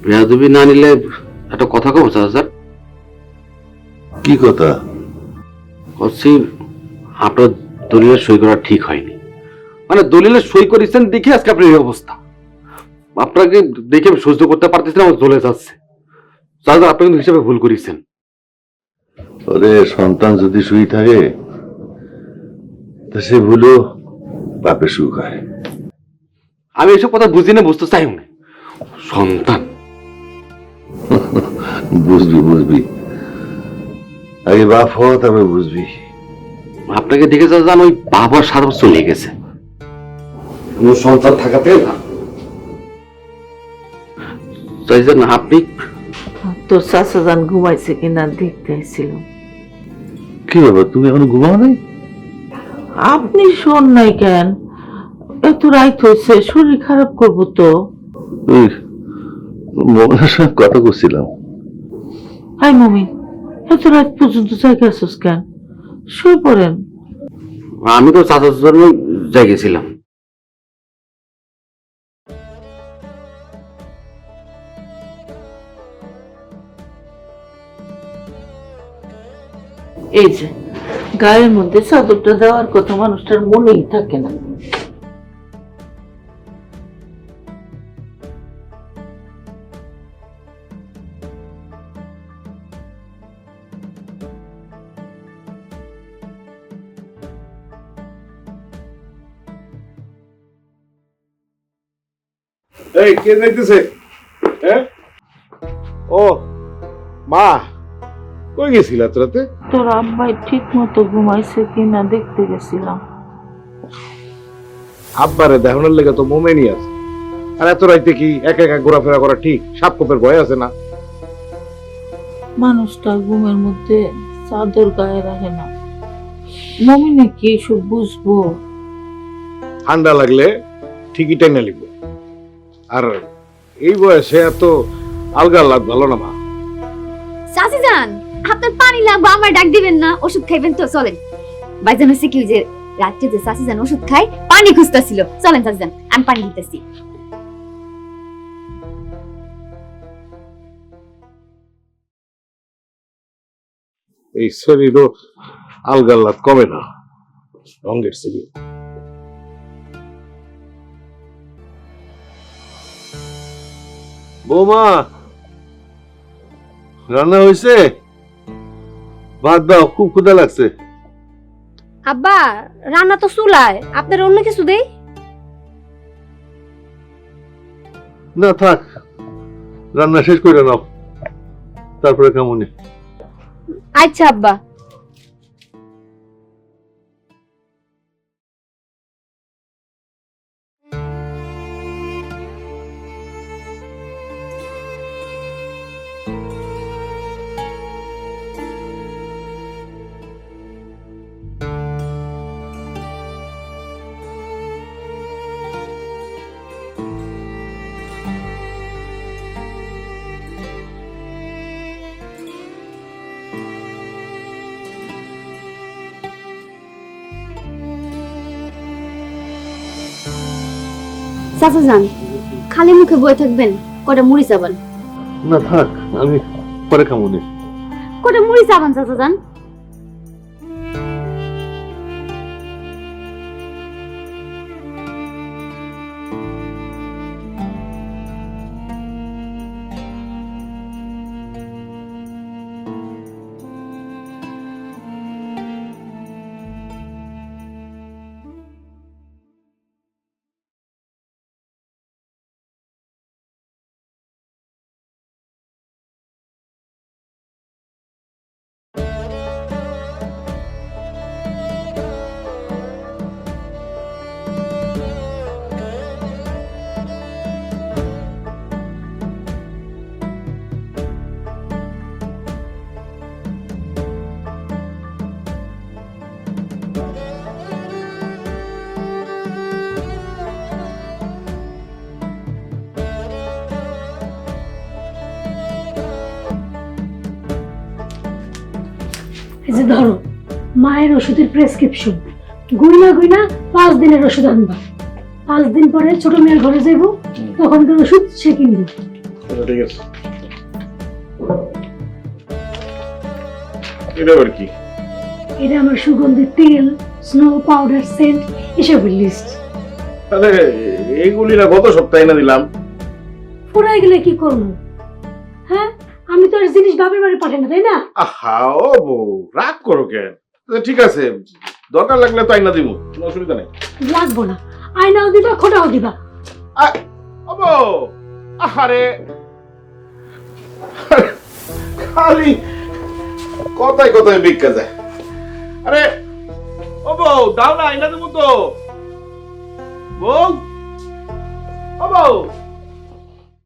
বেয়াদবি না নিলে একটা কথা কব স্যার। কি কথা? বলছি আপনার দলিলে সই করা ঠিক হয়নি। মানে দলিলে সই করেছেন দেখে আজকে আপনার এই অবস্থা। আপনাকে দেখে আমি সহ্য করতে পারতেছি না, আমার জ্বলে যাচ্ছে। স্যার আপনি কিন্তু হিসাবে ভুল করেছেন। ওরে সন্তান যদি সুই থাকে তা সে ভুলো বাপের সুখ হয়। আমি এসব কথা বুঝি না, বুঝতে চাই না। সন্তান বুঝবি বুঝবি, আগে বাপ হ তবে বুঝবি। আপনাকে দেখে যা জান ওই বাবার 7 বছর চলে গেছে। সন্তান থাকাতে চাইছেন আপনি। তোর চাচা যান ঘুমাইছে কিনা দেখতে ছিল। কি ব্যাপার, তুমি এখনো ঘুমাও নাই? আপনি শোন নাই কেন? এত রাইত হয়েছে, শরীর খারাপ করবো তো। মোহনের সঙ্গে কথা করছিলাম। হাই মমি, এত রাত পর্যন্ত জায়গা আছিস কেন? শুয়ে পড়েন। আমি তো চাচার জন্য যাই গেছিলাম। এই যে গায়ের মধ্যে চাদরটা দেওয়ার কথা মানুষটার মনেই থাকে না। এই কে যাইতেছে? হ্যাঁ, ও মা, কই গেছিলা রাতে? তোর আব্বাই ঠিক মতো ঘুমাইছে কিনা দেখতে গেছিলাম। আব্বারে দেখানোর লেগে তো মোমেনি আছে, আর এত রাইতে কি একা একা ঘোরাফেরা করা ঠিক? সাপ কোপের ভয় আছে না? মানুষটা ঘুমের মধ্যে চাদর গায়ে রাখে না, মমিনে কি এসব বুঝবো? ঠান্ডা লাগলে ঠিকই টেনে লিব, আর এই বয়সে এত আলগা লাগ ভালো না মা। চাচি যান, আপনার পানি লাগবে, আমার ডাক দিবেন না? ওষুধ খাইবেন তো? চলেন। বাইজান হচ্ছে কি যে রাত্রে যে চাচি যান ওষুধ খাই পানি খুঁজতেছিল, চলেন চাচি যান, আমি পানি দিতেছি। এই শরীরও আলগা লাগ কমে না, রঙের শরীর। বৌমা, রান্না হয়েছে? ভাত দাও, খুব ক্ষুধা লাগছে। আব্বা, রান্না তো চুলায়, আপনার অন্য কিছু দেই? না থাক, রান্না শেষ করে নাও, তারপরে কেমন। আচ্ছা আব্বা। চাচা যান, খালি মুখে বয়ে থাকবেন? কটা মুড়ি চাবান? না থাক, আমি পরে কেমন। কটা মুড়ি চাবান চাচা যান? এই যে ধরো মায়ের ওষুধের প্রেসক্রিপশন, গুইনা গুইনা 5 দিনের ওষুধ আনবা। 5 দিন পরে ছোট মেয়ের ঘরে যাইব, তখনকার ওষুধ সে কিনবে। ঠিক আছে। এটা আবার কি? এটা আমার সুগন্ধি তেল, স্নো পাউডার, সেন্ট এসবের লিস্ট। তাহলে এইগুলি না গত সপ্তাহে না দিলাম। পুরাই গেলে কি করবো? হ্যাঁ, আমি তো আর জিনিস বাপের বাড়ি পাঠাই না, তাই না? আহা ও বউ, রাগ করো কেন? ঠিক আছে, দরকার লাগলে তো আইনা দিব, কোনো অসুবিধা নেই। লাগবো না, আয়নাও দিবা, খোটাও দিবা। আরে খালি কথায় কথায় বিক্কা যায়। আরে ও বউ, দাও না, আইনা দেবো তো। বউ, ও বউ।